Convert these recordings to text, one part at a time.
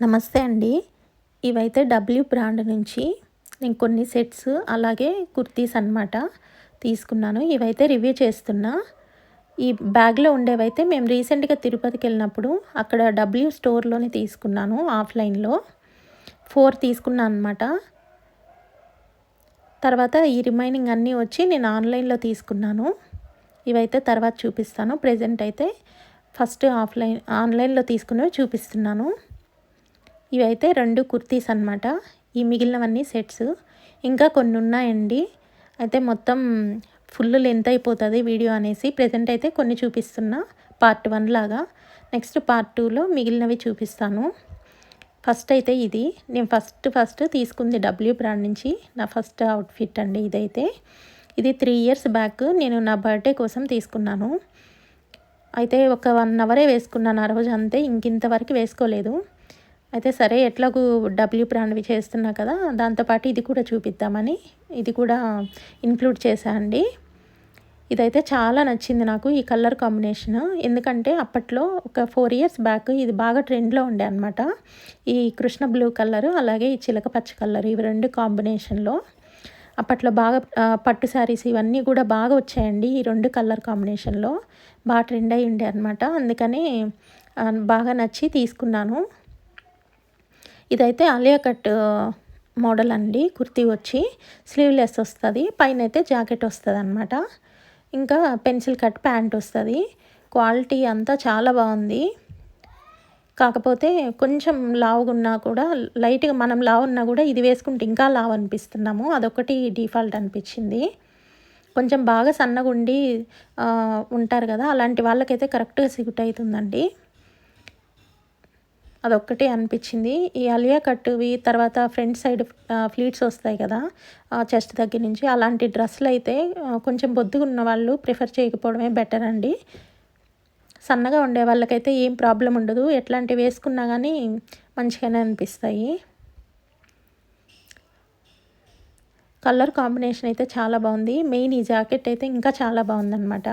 నమస్తే అండి. ఇవైతే డబ్ల్యూ బ్రాండ్ నుంచి నేను కొన్ని సెట్స్ అలాగే కుర్తీస్ అనమాట తీసుకున్నాను. ఇవైతే రివ్యూ చేస్తున్నా. ఈ బ్యాగ్‌లో ఉండేవైతే మేము రీసెంట్‌గా తిరుపతికెళ్ళినప్పుడు అక్కడ డబ్ల్యూ స్టోర్‌లోనే తీసుకున్నాను ఆఫ్‌లైన్‌లో. 4 తీసుకున్నా అనమాట. తర్వాత ఈ రిమైనింగ్ అన్నీ వచ్చి నేను ఆన్‌లైన్‌లో తీసుకున్నాను. ఇవైతే తర్వాత చూపిస్తాను. ప్రెజెంట్ అయితే ఫస్ట్ ఆన్‌లైన్‌లో తీసుకున్నవి చూపిస్తున్నాను. ఇవైతే 2 కుర్తీస్ అనమాట. ఈ మిగిలినవన్నీ సెట్స్. ఇంకా కొన్ని ఉన్నాయండి. అయితే మొత్తం ఫుల్ లెంత్ అయిపోతది వీడియో అనేసి ప్రెజెంట్ అయితే కొన్ని చూపిస్తున్నా. పార్ట్ 1 లాగా. నెక్స్ట్ పార్ట్ 2లో మిగిలినవి చూపిస్తాను. ఫస్ట్ అయితే ఇది. నేను ఫస్ట్ తీసుకుంది డబ్ల్యూ బ్రాండ్ నుంచి నా ఫస్ట్ అవుట్‌ఫిట్ అండి ఇదైతే. ఇది 3 ఇయర్స్ బ్యాక్ నేను నా బర్త్‌డే కోసం తీసుకున్నాను. అయితే ఒక 1 అవరే వేసుకున్నాను ఆ రోజు అంతే. ఇంకింతవరకు వేసుకోలేదు. అయితే సరే ఎట్లాగూ డబ్ల్యూ బ్రాండ్‌వి చేస్తున్నా కదా! దాంతో పాటు ఇది కూడా చూపిద్దామని ఇది కూడా ఇంక్లూడ్ చేశా అండి. ఇదైతే చాలా నచ్చింది నాకు ఈ కలర్ కాంబినేషన్. ఎందుకంటే అప్పట్లో ఒక 4 ఇయర్స్ బ్యాక్ ఇది బాగా ట్రెండ్‌లో ఉండే అనమాట. ఈ కృష్ణ బ్లూ కలరు అలాగే ఈ చిలక పచ్చ కలర్ ఇవి 2 కాంబినేషన్‌లో అప్పట్లో బాగా పట్టు శారీస్ ఇవన్నీ కూడా బాగా వచ్చాయండి. ఈ 2 కలర్ కాంబినేషన్‌లో బాగా ట్రెండ్ అయ్యి ఉండే అనమాట. అందుకని బాగా నచ్చి తీసుకున్నాను. ఇదైతే ఆలియా కట్ మోడల్ అండి. కుర్తీ వచ్చి స్లీవ్‌లెస్ వస్తది. పైనైతే జాకెట్ వస్తదనమాట. ఇంకా పెన్సిల్ కట్ ప్యాంట్ వస్తది. క్వాలిటీ అంతా చాలా బాగుంది. కాకపోతే కొంచెం లావుగున్నా కూడా లైట్‌గా మనం లావున్నా కూడా ఇది వేసుకుంటే ఇంకా లావు అనిపిస్తున్నాము. అదొక్కటి డిఫాల్ట్ అనిపించింది. కొంచెం బాగా సన్నగుండి ఉంటారు కదా! అలాంటి వాళ్ళకైతే కరెక్ట్‌గా సూట్ అయితుందండి. అదొక్కటే అనిపించింది. ఈ ఆలియా కట్‌వి తర్వాత ఫ్రంట్ సైడ్ ఫ్లీట్స్ వస్తాయి కదా! చెస్ట్ దగ్గర నుంచి అలాంటి డ్రెస్సులైతే కొంచెం బొద్దుగున్న వాళ్ళు ప్రిఫర్ చేయకపోవడమే బెటర్ అండి. సన్నగా ఉండే వాళ్ళకైతే ఏం ప్రాబ్లమ్ ఉండదు. ఎట్లాంటివి వేసుకున్నా గానీ మంచిగానే అనిపిస్తాయి. కలర్ కాంబినేషన్ అయితే చాలా బాగుంది. మెయిన్ ఈ జాకెట్ అయితే ఇంకా చాలా బాగుందనమాట.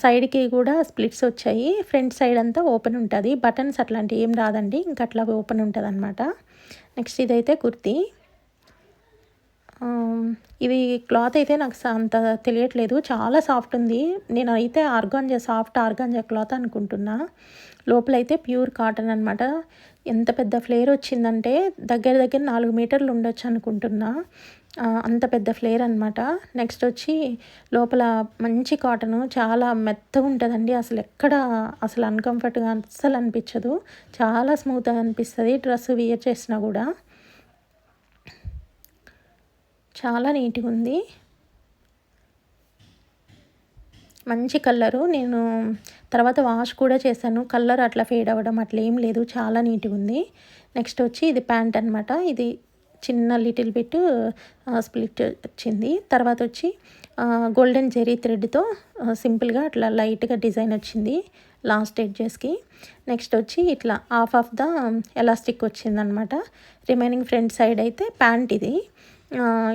సైడ్‌కి కూడా స్ప్లిట్స్ వచ్చాయి. ఫ్రంట్ సైడ్ అంతా ఓపెన్ ఉంటది. బటన్స్ అట్లాంటివి ఏం రాదండి. ఇంక అట్లా ఓపెన్ ఉంటదనమాట. నెక్స్ట్ ఇదైతే కుర్తీ. ఇది క్లాత్ అయితే నాకు అంత తెలియట్లేదు. చాలా సాఫ్ట్ ఉంది. నేనైతే సాఫ్ట్ ఆర్గాంజా క్లాత్ అనుకుంటున్నా. లోపలైతే ప్యూర్ కాటన్ అనమాట. ఎంత పెద్ద ఫ్లేర్ వచ్చిందంటే దగ్గర 4 మీటర్లు ఉండొచ్చు అనుకుంటున్నా. అంత పెద్ద ఫ్లేర్ అనమాట. నెక్స్ట్ వచ్చి లోపల మంచి కాటను చాలా మెత్తగా ఉంటదండి. అసలు అన్‌కంఫర్ట్‌గా అస్సలు అనిపించదు. చాలా స్మూత్‌గా అనిపిస్తది డ్రెస్ వియర్ చేసినా కూడా. చాలా నీట్‌గా ఉంది. మంచి కలరు. నేను తర్వాత వాష్ కూడా చేశాను. కలర్ అట్లా ఫేడ్ అవ్వడం అట్లా ఏం లేదు. చాలా నీట్‌గా ఉంది. నెక్స్ట్ వచ్చి ఇది ప్యాంట్ అనమాట. ఇది చిన్న లిటిల్ బిట్ స్ప్లిట్ వచ్చింది. తర్వాత వచ్చి గోల్డెన్ జెరీ థ్రెడ్‌తో సింపుల్‌గా అట్లా లైట్‌గా డిజైన్ వచ్చింది లాస్ట్ ఎడ్జెస్‌కి. నెక్స్ట్ వచ్చి ఇట్లా హాఫ్ ఆఫ్ ద ఎలాస్టిక్ వచ్చిందనమాట. రిమైనింగ్ ఫ్రంట్ సైడ్ అయితే ప్యాంట్ ఇది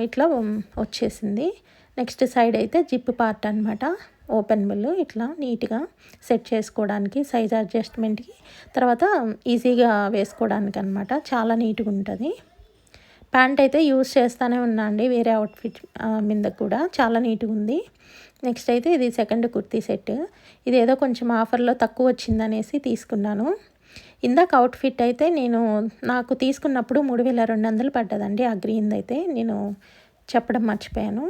ఇట్లా వచ్చేసింది. నెక్స్ట్ సైడ్ అయితే జిప్ పార్ట్ అనమాట. ఓపెనబుల్ ఇట్లా నీట్‌గా సెట్ చేసుకోవడానికి సైజ్ అడ్జస్ట్‌మెంట్‌కి తర్వాత ఈజీగా వేసుకోవడానికి అనమాట. చాలా నీట్‌గా ఉంటది. ప్యాంట్ అయితే యూజ్ చేస్తూనే ఉన్నా అండి వేరే అవుట్‌ఫిట్ మీద కూడా చాలా నీట్‌గా ఉంది. నెక్స్ట్ అయితే ఇది సెకండ్ కుర్తీ సెట్. ఇదేదో కొంచెం ఆఫర్‌లో తక్కువ వచ్చిందనేసి తీసుకున్నాను. ఇందాక అవుట్‌ఫిట్ అయితే నాకు తీసుకున్నప్పుడు 3200 పడ్డదండి. ఆ గ్రీన్‌దైతే నేను చెప్పడం మర్చిపోయాను.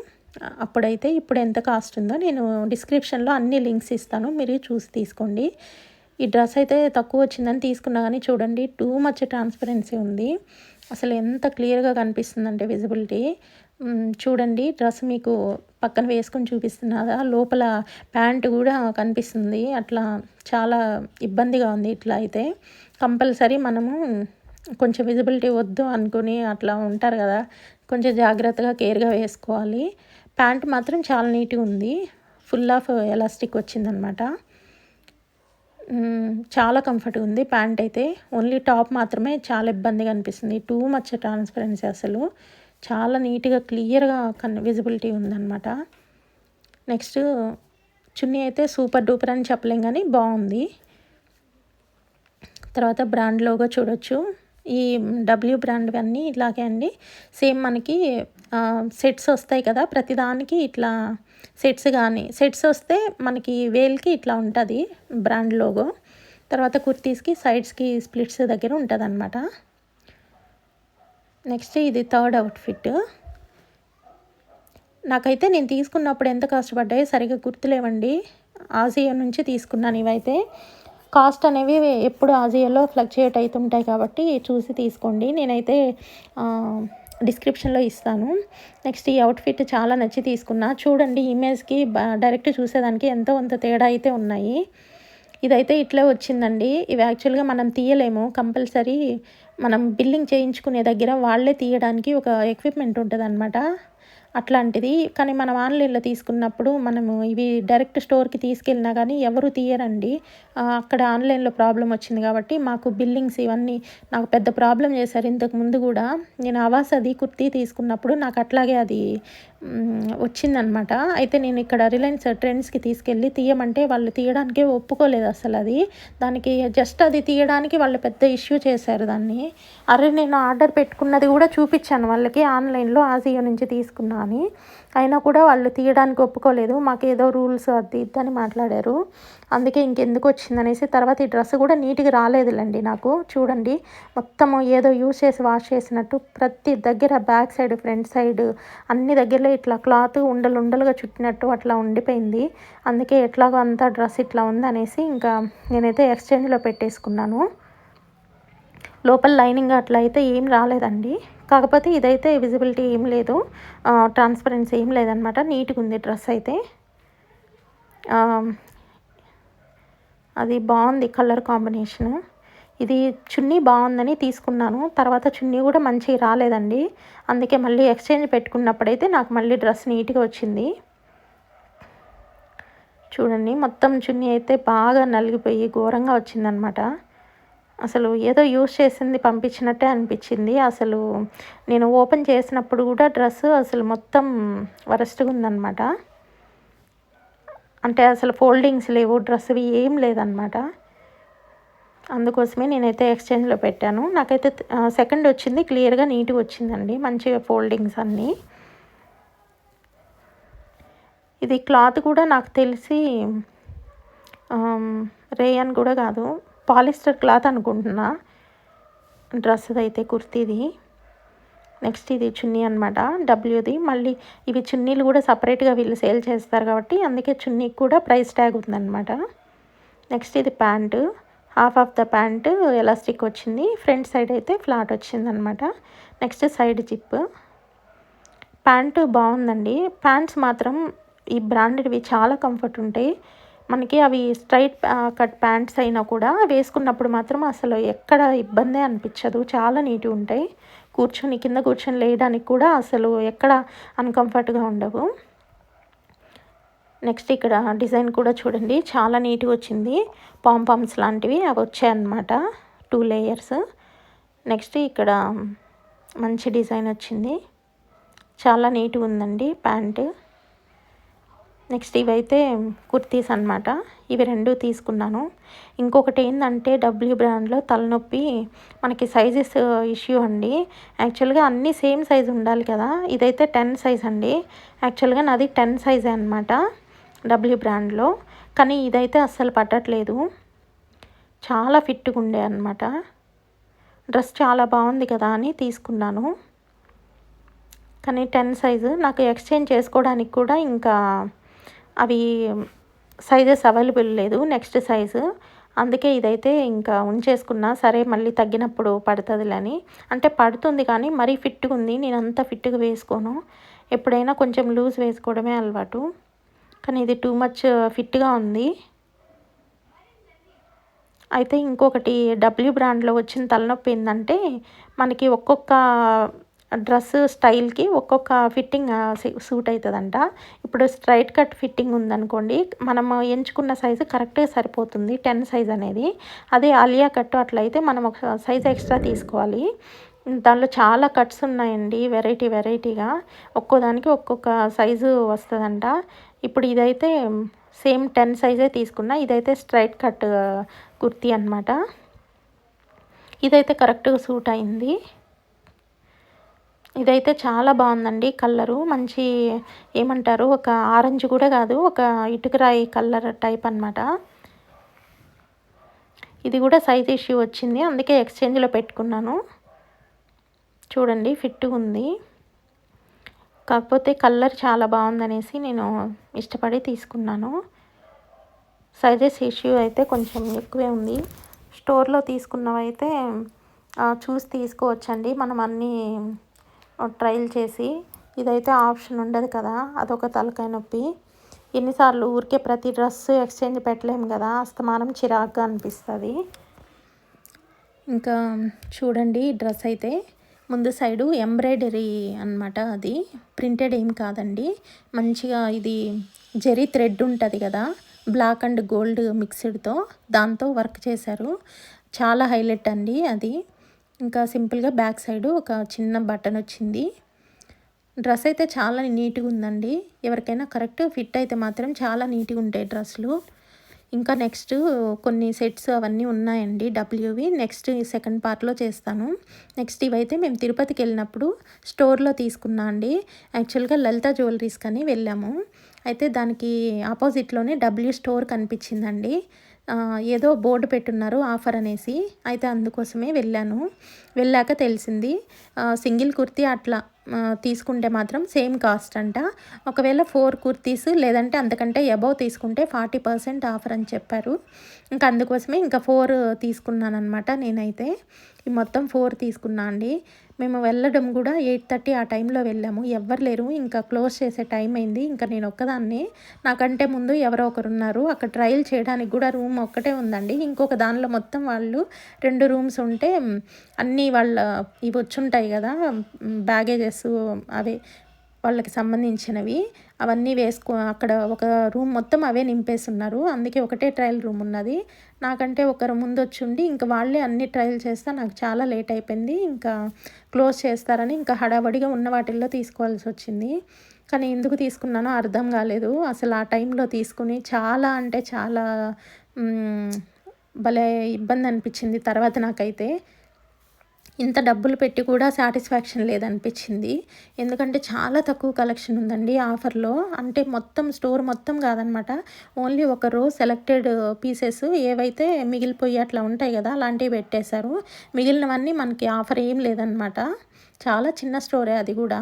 అప్పుడైతే ఇప్పుడు ఎంత కాస్ట్ ఉందో నేను డిస్క్రిప్షన్‌లో అన్ని లింక్స్ ఇస్తాను. మీరు చూసి తీసుకోండి. ఈ డ్రెస్ అయితే తక్కువ వచ్చిందని తీసుకున్నా కానీ చూడండి టూ మచ్ ట్రాన్స్పరెన్సీ ఉంది. అసలు ఎంత క్లియర్‌గా కనిపిస్తుందంటే విజిబిలిటీ. చూడండి డ్రెస్ మీకు పక్కన వేసుకొని చూపిస్తున్నా కదా! లోపల ప్యాంట్ కూడా కనిపిస్తుంది. అట్లా చాలా ఇబ్బందిగా ఉంది ఇట్లా అయితే. కంపల్సరీ మనము కొంచెం విజిబిలిటీ వద్దు అనుకుని అట్లా ఉంటారు కదా! కొంచెం జాగ్రత్తగా కేర్‌గా వేసుకోవాలి. ప్యాంట్ మాత్రం చాలా నీట్‌గా ఉంది. ఫుల్ ఆఫ్ ఎలాస్టిక్ వచ్చిందనమాట. చాలా కంఫర్ట్‌గా ఉంది ప్యాంట్ అయితే. ఓన్లీ టాప్ మాత్రమే చాలా ఇబ్బందిగా అనిపిస్తుంది. టూ మచ్ ట్రాన్స్పరెన్సీ అసలు. చాలా నీట్‌గా క్లియర్‌గా విజిబిలిటీ ఉందనమాట. నెక్స్ట్ చున్నీ అయితే సూపర్ డూపర్ అని చెప్పలేం కానీ బాగుంది. తర్వాత బ్రాండ్ లోగో చూడొచ్చు. ఈ డబ్ల్యూ బ్రాండ్‌వి అన్నీ ఇలాగే అండి. సేమ్ మనకి సెట్స్ వస్తాయి కదా! ప్రతిదానికి ఇట్లా సెట్స్ వస్తే మనకి వేల్‌కి ఇట్లా ఉంటది బ్రాండ్ లోగో. తర్వాత కుర్తీస్‌కి సైడ్స్‌కి స్ప్లిట్స్ దగ్గర ఉంటదనమాట. నెక్స్ట్ ఇది థర్డ్ అవుట్‌ఫిట్. నాకైతే నేను తీసుకున్నప్పుడు ఎంత కాస్ట్ పడ్డాయో సరిగ్గా గుర్తులేవండి. ఆజియో నుంచి తీసుకున్నాను ఇవైతే. కాస్ట్ అనేవి ఎప్పుడు ఆజియోలో ఫ్లక్చుయేట్ అవుతుంటాయి కాబట్టి చూసి తీసుకోండి. నేనైతే డిస్క్రిప్షన్లో ఇస్తాను. నెక్స్ట్ ఈ అవుట్ఫిట్ చాలా నచ్చి తీసుకున్నా. చూడండి ఇమేజ్కి డైరెక్ట్ చూసేదానికి ఎంతో కొంత తేడా అయితే ఉన్నాయి. ఇదైతే ఇట్లే వచ్చిందండి. ఇవి యాక్చువల్గా మనం తీయలేము. కంపల్సరీ మనం బిల్లింగ్ చేయించుకునే దగ్గర వాళ్ళే తీయడానికి ఒక ఎక్విప్మెంట్ ఉంటుందన్నమాట. అట్లాంటిది. కానీ మనం ఆన్లైన్లో తీసుకున్నప్పుడు మనము ఇవి డైరెక్ట్ స్టోర్కి తీసుకెళ్ళినా కానీ ఎవరు తీయరండి. అక్కడ ఆన్లైన్లో ప్రాబ్లం వచ్చింది కాబట్టి మాకు బిల్లింగ్స్ ఇవన్నీ నాకు పెద్ద ప్రాబ్లం చేశారు. ఇంతకు ముందు కూడా నేను అవాసది కుర్తీ తీసుకున్నప్పుడు నాకు అట్లాగే అది వచ్చిందనమాట. అయితే నేను ఇక్కడ రిలయన్స్ ట్రెండ్స్కి తీసుకెళ్ళి తీయమంటే వాళ్ళు తీయడానికే ఒప్పుకోలేదు అసలు. అది దానికి జస్ట్ అది తీయడానికి వాళ్ళు పెద్ద ఇష్యూ చేశారు దాన్ని. అరే నేను ఆర్డర్ పెట్టుకున్నది కూడా చూపించాను వాళ్ళకి, ఆన్లైన్లో ఆజియో నుంచి తీసుకున్నా అని. అయినా కూడా వాళ్ళు తీయడానికి ఒప్పుకోలేదు. మాకేదో రూల్స్ అది ఇద్దని మాట్లాడారు. అందుకే ఇంకెందుకు వచ్చిందనేసి తర్వాత ఈ డ్రెస్ కూడా నీట్గా రాలేదులేండి నాకు. చూడండి మొత్తము ఏదో యూజ్ చేసి వాష్ చేసినట్టు ప్రతి దగ్గర బ్యాక్ సైడ్ ఫ్రంట్ సైడ్ అన్ని దగ్గరలో ఇట్లా క్లాత్ ఉండలుగా చుట్టినట్టు అట్లా ఉండిపోయింది. అందుకే ఎట్లాగో అంతా డ్రెస్ ఇట్లా ఉందనేసి ఇంకా నేనైతే ఎక్స్చేంజ్లో పెట్టేసుకున్నాను. లోపల లైనింగ్ అట్లా అయితే ఏం రాలేదండి. కాకపోతే ఇదైతే విజిబిలిటీ ఏం లేదు, ట్రాన్స్పరెన్సీ ఏం లేదనమాట. నీట్గా ఉంది డ్రెస్ అయితే. అది బాగుంది కలర్ కాంబినేషన్. ఇది చున్నీ బాగుందని తీసుకున్నాను. తర్వాత చున్నీ కూడా మంచిగా రాలేదండి. అందుకే మళ్ళీ ఎక్స్చేంజ్ పెట్టుకున్నప్పుడైతే నాకు మళ్ళీ డ్రెస్ నీట్గా వచ్చింది. చూడండి మొత్తం చున్నీ అయితే బాగా నలిగిపోయి ఘోరంగా వచ్చిందనమాట. అసలు ఏదో యూజ్ చేసింది పంపించినట్టే అనిపించింది. అసలు నేను ఓపెన్ చేసినప్పుడు కూడా డ్రెస్ అసలు మొత్తం వరస్ట్గా ఉందన్నమాట. అంటే అసలు ఫోల్డింగ్స్ లేవు, డ్రెస్వి ఏం లేదనమాట. అందుకోసమే నేనైతే ఎక్స్చేంజ్లో పెట్టాను. నాకైతే సెకండ్ వచ్చింది, క్లియర్గా నీట్గా వచ్చిందండి, మంచిగా ఫోల్డింగ్స్ అన్నీ. ఇది క్లాత్ కూడా నాకు తెలిసి రేయన్ కూడా కాదు, పాలిస్టర్ క్లాత్ అనుకుంటున్నా డ్రెస్ది అయితే, కుర్తీది. నెక్స్ట్ ఇది చున్నీ అనమాట డబ్ల్యూది. మళ్ళీ ఇవి చున్నీలు కూడా సపరేట్గా వీళ్ళు సేల్ చేస్తారు కాబట్టి అందుకే చున్నీకి కూడా ప్రైస్ ట్యాగ్ ఉందన్నమాట. నెక్స్ట్ ఇది pant, half of the pant elastic వచ్చింది, ఫ్రంట్ సైడ్ అయితే ఫ్లాట్ వచ్చిందనమాట. Next side zip. ప్యాంటు బాగుందండి. ప్యాంట్స్ మాత్రం ఈ బ్రాండెడ్వి చాలా కంఫర్ట్ ఉంటాయి మనకి. అవి స్ట్రైట్ కట్ ప్యాంట్స్ అయినా కూడా వేసుకున్నప్పుడు మాత్రం అసలు ఎక్కడ ఇబ్బందే అనిపించదు, చాలా నీట్గా ఉంటాయి. కింద కూర్చొని లేయడానికి కూడా అసలు ఎక్కడ అన్కంఫర్ట్గా ఉండవు. నెక్స్ట్ ఇక్కడ డిజైన్ కూడా చూడండి చాలా నీట్గా వచ్చింది. పాంపామ్స్ లాంటివి అవి వచ్చాయన్నమాట, 2 లేయర్స్. నెక్స్ట్ ఇక్కడ మంచి డిజైన్ వచ్చింది, చాలా నీట్గా ఉందండి ప్యాంటు. నెక్స్ట్ ఇవైతే కుర్తీస్ అనమాట. ఇవి 2 తీసుకున్నాను. ఇంకొకటి ఏంటంటే డబ్ల్యూ బ్రాండ్లో తలనొప్పి మనకి సైజెస్ ఇష్యూ అండి. యాక్చువల్గా అన్నీ సేమ్ సైజు ఉండాలి కదా, ఇదైతే 10 సైజ్ అండి. యాక్చువల్గా నాది 10 సైజే అనమాట డబ్ల్యూ బ్రాండ్లో. కానీ ఇదైతే అస్సలు పట్టట్లేదు, చాలా ఫిట్గా ఉండే అనమాట. డ్రెస్ చాలా బాగుంది కదా అని తీసుకున్నాను. కానీ 10 సైజు నాకు ఎక్స్చేంజ్ చేసుకోవడానికి కూడా ఇంకా అవి సైజెస్ అవైలబుల్ లేదు, నెక్స్ట్ సైజు. అందుకే ఇదైతే ఇంకా ఉంచేసుకున్నా. సరే మళ్ళీ తగ్గినప్పుడు పడుతుందిలని. అంటే పడుతుంది కానీ మరీ ఫిట్గా ఉంది, నేను అంత ఫిట్గా వేసుకోను. ఎప్పుడైనా కొంచెం లూజ్ వేసుకోవడమే అలవాటు. కానీ ఇది టూ మచ్ ఫిట్గా ఉంది. అయితే ఇంకొకటి డబ్ల్యూ బ్రాండ్లో వచ్చిన తలనొప్పి ఏంటంటే మనకి ఒక్కొక్క డ్రెస్ స్టైల్కి ఒక్కొక్క ఫిట్టింగ్ సూట్ అవుతుందంట. ఇప్పుడు స్ట్రైట్ కట్ ఫిట్టింగ్ ఉందనుకోండి, మనం ఎంచుకున్న సైజు కరెక్ట్గా సరిపోతుంది 10 సైజ్ అనేది. అదే ఆలియా కట్ అట్లయితే మనం ఒక సైజ్ ఎక్స్ట్రా తీసుకోవాలి. దానిలో చాలా కట్స్ ఉన్నాయండి, వెరైటీగా ఒక్కోదానికి ఒక్కొక్క సైజు వస్తుందంట. ఇప్పుడు ఇదైతే సేమ్ 10 సైజే తీసుకున్నా. ఇదైతే స్ట్రైట్ కట్ కుర్తీ అనమాట. ఇదైతే కరెక్ట్గా సూట్ అయింది. ఇదైతే చాలా బాగుందండి. కలరు మంచి ఏమంటారు, ఒక ఆరెంజ్ కూడా కాదు, ఒక ఇటుకరాయి కలర్ టైప్ అనమాట. ఇది కూడా సైజ్ ఇష్యూ వచ్చింది, అందుకే ఎక్స్చేంజ్లో పెట్టుకున్నాను. చూడండి ఫిట్గా ఉంది. కాకపోతే కలర్ చాలా బాగుందనేసి నేను ఇష్టపడి తీసుకున్నాను. సైజెస్ ఇష్యూ అయితే కొంచెం ఎక్కువే ఉంది. స్టోర్లో తీసుకున్నవైతే చూసి తీసుకోవచ్చండి, మనం అన్నీ ట్రయల్ చేసి. ఇదైతే ఆప్షన్ ఉండదు కదా, అదొక తలకాయ నొప్పి. ఎన్నిసార్లు ఊరికే ప్రతి డ్రెస్సు ఎక్స్చేంజ్ పెట్టలేము కదా, అస్తమానం చిరాగ్గా అనిపిస్తుంది. ఇంకా చూడండి డ్రెస్ అయితే ముందు సైడు ఎంబ్రాయిడరీ అనమాట, అది ప్రింటెడ్ ఏం కాదండి. మంచిగా ఇది జెరీ థ్రెడ్ ఉంటుంది కదా, బ్లాక్ అండ్ గోల్డ్ మిక్స్డ్తో, దాంతో వర్క్ చేశారు. చాలా హైలైట్ అండి అది. ఇంకా సింపుల్గా బ్యాక్ సైడు ఒక చిన్న బటన్ వచ్చింది. డ్రెస్ అయితే చాలా నీట్గా ఉందండి. ఎవరికైనా కరెక్ట్ ఫిట్ అయితే మాత్రం చాలా నీట్గా ఉంటాయి డ్రెస్సులు. ఇంకా నెక్స్ట్ కొన్ని సెట్స్ అవన్నీ ఉన్నాయండి డబ్ల్యూవి, నెక్స్ట్ సెకండ్ పార్ట్లో చేస్తాను. నెక్స్ట్ ఇవైతే మేము తిరుపతికి వెళ్ళినప్పుడు స్టోర్లో తీసుకున్నా అండి. యాక్చువల్గా లలిత జ్యువెలరీస్ కానీ వెళ్ళాము. అయితే దానికి ఆపోజిట్లోనే డబ్ల్యూ స్టోర్ కనిపించిందండి. ఏదో బోర్డు పెట్టున్నారు ఆఫర్ అనేసి, అయితే అందుకోసమే వెళ్ళాను. వెళ్ళాక తెలిసింది సింగిల్ కుర్తీ అట్లా తీసుకుంటే మాత్రం సేమ్ కాస్ట్ అంట. ఒకవేళ 4 కుర్తీస్ లేదంటే అంతకంటే అబవ్ తీసుకుంటే 40% ఆఫర్ అని చెప్పారు. ఇంకా అందుకోసమే ఇంకా 4 తీసుకున్నాను అనమాట నేనైతే. ఈ మొత్తం 4 తీసుకున్నా అండి. మేము వెళ్ళడం కూడా 8:30 ఆ టైంలో వెళ్ళాము. ఎవ్వరు లేరు, ఇంకా క్లోజ్ చేసే టైం అయింది. ఇంకా నేను ఒక్కదాన్నే, నాకంటే ముందు ఎవరో ఒకరు ఉన్నారు. అక్కడ ట్రయల్ చేయడానికి కూడా రూమ్ ఒక్కటే ఉందండి. ఇంకొక దానిలో మొత్తం వాళ్ళు 2 రూమ్స్ ఉంటే అన్నీ వాళ్ళ ఇవి వచ్చుంటాయి కదా బ్యాగేజెస్, అవే వాళ్ళకి సంబంధించినవి అవన్నీ అక్కడ ఒక రూమ్ మొత్తం అవే నింపేస్తున్నారు. అందుకే ఒకటే ట్రయల్ రూమ్ ఉన్నది. నాకంటే ఒకరు ముందు వచ్చి ఇంకా వాళ్ళే అన్ని ట్రయల్ చేస్తే నాకు చాలా లేట్ అయిపోయింది. ఇంకా క్లోజ్ చేస్తారని ఇంకా హడావడిగా ఉన్న వాటిల్లో తీసుకోవాల్సి వచ్చింది. కానీ ఎందుకు తీసుకున్నానో అర్థం కాలేదు. అసలు ఆ టైంలో తీసుకుని చాలా అంటే చాలా భలే ఇబ్బంది అనిపించింది. తర్వాత నాకైతే ఇంత డబ్బులు పెట్టి కూడా సాటిస్ఫాక్షన్ లేదనిపించింది. ఎందుకంటే చాలా తక్కువ కలెక్షన్ ఉందండి ఆఫర్లో. అంటే మొత్తం స్టోర్ మొత్తం కాదనమాట, ఓన్లీ ఒక రో సెలెక్టెడ్ పీసెస్ ఏవైతే మిగిలిపోయి అట్లా ఉంటాయి కదా, అలాంటివి పెట్టేశారు. మిగిలినవన్నీ మనకి ఆఫర్ ఏం లేదనమాట. చాలా చిన్న స్టోరే అది కూడా.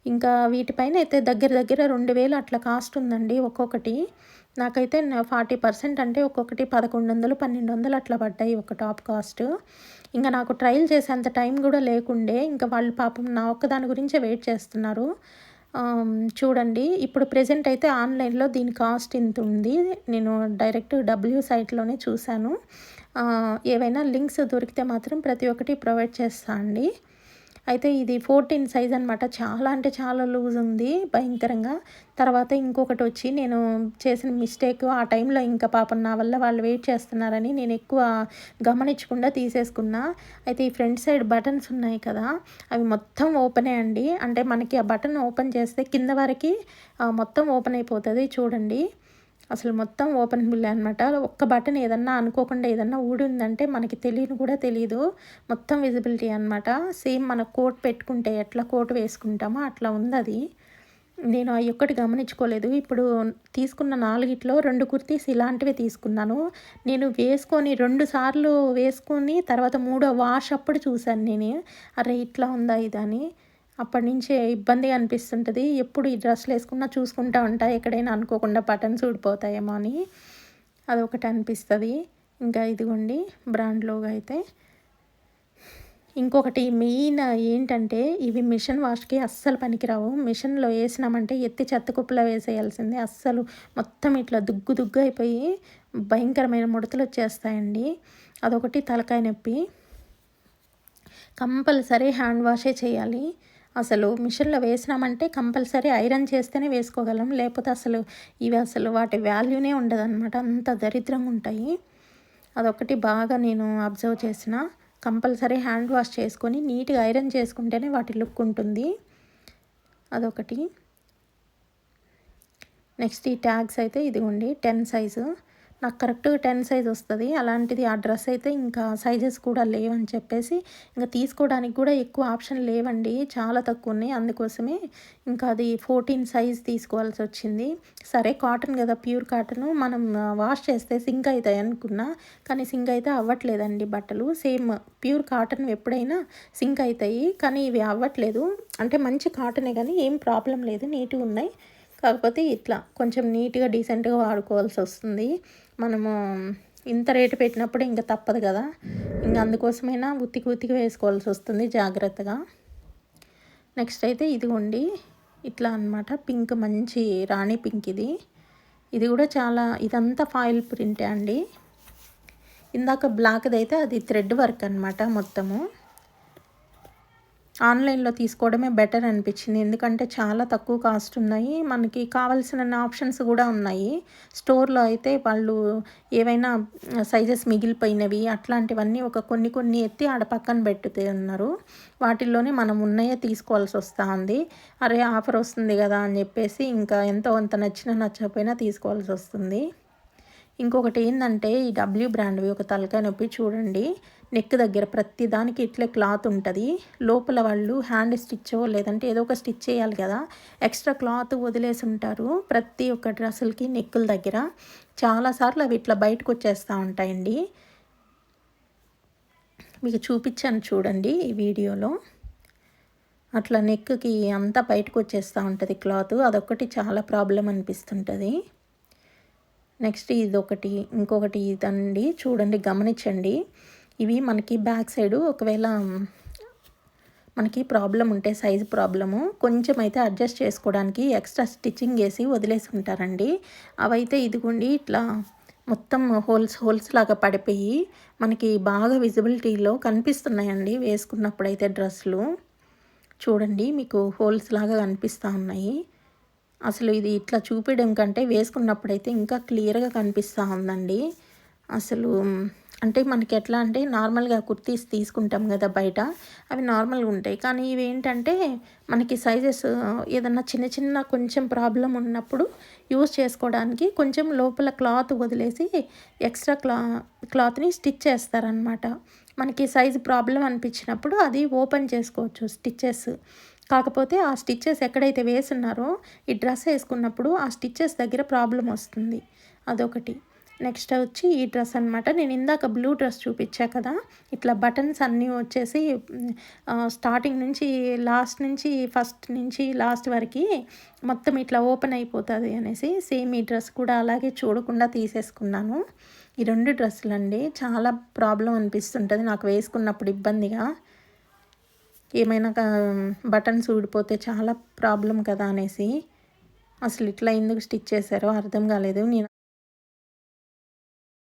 ఇంకా వీటిపైన అయితే దగ్గర 2000 అట్లా కాస్ట్ ఉందండి ఒక్కొక్కటి. నాకైతే 40% అంటే ఒక్కొక్కటి 1100, 1200 అట్లా పడ్డాయి ఒక టాప్ కాస్ట్. ఇంకా నాకు ట్రయల్ చేసేంత టైం కూడా లేకుండే, ఇంకా వాళ్ళు పాపం నా ఒక్కదాని గురించే వెయిట్ చేస్తున్నారు. చూడండి ఇప్పుడు ప్రెజెంట్ అయితే ఆన్లైన్లో దీని కాస్ట్ ఇంత ఉంది. నేను డైరెక్ట్ డబ్ల్యూ సైట్లోనే చూశాను. ఏవైనా లింక్స్ దొరికితే మాత్రం ప్రతి ఒక్కటి ప్రొవైడ్ చేస్తా అండి. అయితే ఇది 14 సైజ్ అనమాట. చాలా అంటే చాలా లూజ్ ఉంది భయంకరంగా. తర్వాత ఇంకొకటి వచ్చి నేను చేసిన మిస్టేక్, ఆ టైంలో ఇంకా పాపం నా వల్ల వాళ్ళు వెయిట్ చేస్తున్నారని నేను ఎక్కువ గమనించకుండా తీసేసుకున్నా. అయితే ఈ ఫ్రంట్ సైడ్ బటన్స్ ఉన్నాయి కదా, అవి మొత్తం ఓపెనే అండి. అంటే మనకి ఆ బటన్ ఓపెన్ చేస్తే కింద వరకు మొత్తం ఓపెన్ అయిపోతుంది చూడండి. అసలు మొత్తం ఓపెన్ బిల్ అనమాట. ఒక్క బటన్ ఏదన్నా అనుకోకుండా ఏదన్నా ఊడిందంటే మనకి తెలియని కూడా తెలియదు. మొత్తం విజిబిలిటీ అనమాట. సేమ్ మన కోట్ పెట్టుకుంటే ఎట్లా కోట్ వేసుకుంటామో అట్లా ఉంది అది. నేను అవి ఒక్కటి గమనించుకోలేదు. ఇప్పుడు తీసుకున్న 4గిట్లో 2 కుర్తీస్ ఇలాంటివే తీసుకున్నాను. నేను వేసుకొని 2 సార్లు వేసుకొని తర్వాత 3వ వాష్ అప్పుడు చూశాను నేను, అరే ఇట్లా ఉందా ఇదని. అప్పటి నుంచే ఇబ్బందిగా అనిపిస్తుంటుంది. ఎప్పుడు ఈ డ్రెస్సులు వేసుకున్నా చూసుకుంటా ఉంటా, ఎక్కడైనా అనుకోకుండా బటన్స్ ఊడిపోతాయేమో అని, అదొకటి అనిపిస్తుంది. ఇంకా ఇదిగోండి బ్రాండ్ లోగో అయితే. ఇంకొకటి మెయిన్ ఏంటంటే ఇవి మిషన్ వాష్కి అస్సలు పనికిరావు. మిషన్లో వేసినామంటే ఎత్తి చెత్త కుప్పలో వేసేయాల్సిందే. అస్సలు మొత్తం ఇట్లా దుగ్గు అయిపోయి భయంకరమైన ముడతలు వచ్చేస్తాయండి. అదొకటి తలకాయ నొప్పి. కంపల్సరీ హ్యాండ్ వాషే చేయాలి. అసలు మిషన్లో వేసినామంటే కంపల్సరీ ఐరన్ చేస్తేనే వేసుకోగలం, లేకపోతే అసలు వాటి వాల్యూనే ఉండదన్నమాట, అంత దరిద్రంగా ఉంటాయి. అదొకటి బాగా నేను అబ్జర్వ్ చేసిన. కంపల్సరీ హ్యాండ్ వాష్ చేసుకొని నీట్గా ఐరన్ చేసుకుంటేనే వాటి లుక్ ఉంటుంది. అదొకటి. నెక్స్ట్ ఈ ట్యాగ్స్ అయితే ఇదిగోండి 10 సైజు. నాకు కరెక్ట్‌గా 10 సైజ్ వస్తది. అలాంటిది ఆ డ్రెస్ అయితే ఇంకా సైజెస్ కూడా లేవని చెప్పేసి, ఇంక తీసుకోవడానికి కూడా ఎక్కువ ఆప్షన్ లేవండి. చాలా తక్కువున్నాయి. అందుకోసమే ఇంకా అది 14 సైజ్ తీసుకోవాల్సొచ్చింది. సరే కాటన్ గదా! ప్యూర్ కాటను మనం వాష్ చేస్తే సింక్ అయితాయి అనుకున్నా. కానీ సింక్ అయితే అవ్వట్లేదండి బట్టలు. సేమ్ ప్యూర్ కాటన్ ఎప్పుడైనా సింక్ అయితాయి. కానీ ఇవి అవ్వట్లేదు. అంటే మంచి కాటనే గానీ ఏం ప్రాబ్లమ్ లేదు. నీట్‌గున్నాయి. కాకపోతే ఇట్లా కొంచెం నీట్‌గా, డీసెంట్‌గా వాడుకోవాల్సొస్తుంది. మనము ఇంత రేటు పెట్టినప్పుడు ఇంక తప్పదు గదా! ఇంక అందుకోసమైనా ఉతికి ఉతికి వేసుకోవాల్సొస్తుంది జాగ్రత్తగా. నెక్స్ట్ అయితే ఇదిగోండి ఇట్లా అనమాట. పింక్ మంచి రాణి పింక్ ఇది. ఇది గూడా చాలా ఇదంతా ఫాయిల్ ప్రింటే అండి. ఇందాక బ్లాక్‌దయితే అది థ్రెడ్ వర్క్ అనమాట మొత్తము. ఆన్‌లైన్‌లో తీసుకోవడమే బెటర్ అనిపించింది. ఎందుకంటే చాలా తక్కువ కాస్ట్ ఉన్నాయి. మనకి కావాల్సినన్ని ఆప్షన్స్ గూడా ఉన్నాయి. స్టోర్‌లో అయితే వాళ్ళు ఏవైనా సైజెస్ మిగిలిపోయినవి అట్లాంటివన్నీ ఒక కొన్ని కొన్ని ఎత్తి ఆడ పక్కన పెట్టుతే ఉన్నారు. వాటిల్లోనే మనం ఉన్నయే తీసుకోవాల్సొస్తా ఉంది. అరే! ఆఫర్ వస్తుంది గదా! అని జెప్పేసి ఇంకా ఎంతో కొంత నచ్చినా నచ్చకపోయినా తీసుకోవాల్సొస్తుంది. ఇంకొకటి ఏందంటే ఈ డబ్ల్యూ బ్రాండ్‌వి ఒక తలకాయ నొప్పి చూడండి. నెక్ దగ్గర ప్రతి దానికి ఇట్లే క్లాత్ ఉంటది. లోపల వాళ్ళు హ్యాండ్ స్టిచ్చో లేదంటే ఏదో ఒక స్టిచ్ చేయాలి కదా! ఎక్స్‌ట్రా క్లాత్ వదిలేసుంటారు. ప్రతి ఒక్క డ్రెస్సులకి నెక్కుల దగ్గర. చాలా సార్లు అవి ఇట్లా బయటకొచ్చేస్తా ఉంటాయండి. మీకు చూపిచ్చాను చూడండి ఈ వీడియోలో. అట్లా నెక్‌కి అంతా బయటకొచ్చేస్తా ఉంటది క్లాతు. అదొక్కటి చాలా ప్రాబ్లమ్ అనిపిస్తుంటది. నెక్స్ట్ ఇదొకటి. ఇంకొకటి ఇదండి. చూడండి గమనించండి. ఇవి మనకి బ్యాక్ సైడు ఒకవేళ మనకి ప్రాబ్లమ్ ఉంటే సైజు ప్రాబ్లము కొంచెం అయితే అడ్జస్ట్ చేసుకోవడానికి ఎక్స్ట్రా స్టిచ్చింగ్ ఏసి వదిలేసి ఉంటారండి. అవైతే ఇదిగోండి ఇట్లా మొత్తం హోల్స్ లాగా పడిపోయి మనకి బాగా విజిబిలిటీలో కనిపిస్తున్నాయండి వేసుకున్నప్పుడైతే డ్రెస్సులు. చూడండి మీకు హోల్స్ లాగా కనిపిస్తా ఉన్నాయి. అసలు ఇది ఇట్లా చూపియడం కంటే వేసుకున్నప్పుడైతే ఇంకా క్లియర్‌గా కనిపిస్తా ఉందండి. అసలు అంటే మనకి ఎట్లా అంటే నార్మల్‌గా కుర్తీస్ తీసుకుంటాం గదా బయట. అవి నార్మల్‌గా ఉంటాయి. కానీ ఇవేంటంటే మనకి సైజెస్ ఏదన్నా చిన్న చిన్న కొంచెం ప్రాబ్లమ్ ఉన్నప్పుడు యూజ్ చేసుకోవడానికి కొంచెం లోపల క్లాత్ వదిలేసి ఎక్స్ట్రా క్లాత్‌ని స్టిచ్ చేస్తారనమాట. మనకి సైజు ప్రాబ్లమ్ అనిపించినప్పుడు అది ఓపెన్ చేసుకోవచ్చు స్టిచెస్. కాకపోతే ఆ స్టిచెస్ ఎక్కడైతే వేసున్నారో ఈ డ్రెస్ ఏసుకున్నప్పుడు ఆ స్టిచెస్ దగ్గర ప్రాబ్లమ్ వస్తుంది. అదొకటి. నెక్స్ట్ వచ్చి ఈ డ్రెస్ అనమాట. నేను ఇందాక బ్లూ డ్రెస్ చూపిచ్చా కదా! ఇట్లా బటన్స్ అన్నీ వచ్చేసి స్టార్టింగ్ నుంచి ఫస్ట్ నుంచి లాస్ట్ వరకి మొత్తం ఇట్లా ఓపెన్ అయిపోతది అనేసి సేమ్ ఈ డ్రెస్ కూడా అలాగే చూడకుండా తీసేసుకున్నాను. ఈ 2 డ్రెస్సులండి చాలా ప్రాబ్లమ్ అనిపిస్తుంటది నాకు వేసుకున్నప్పుడు ఇబ్బందిగా. ఏమైనా బటన్స్ ఊడిపోతే చాలా ప్రాబ్లమ్ కదా అనేసి. అసలు ఇట్లా ఎందుకు స్టిచ్ చేశారో అర్థం కాలేదు. నేను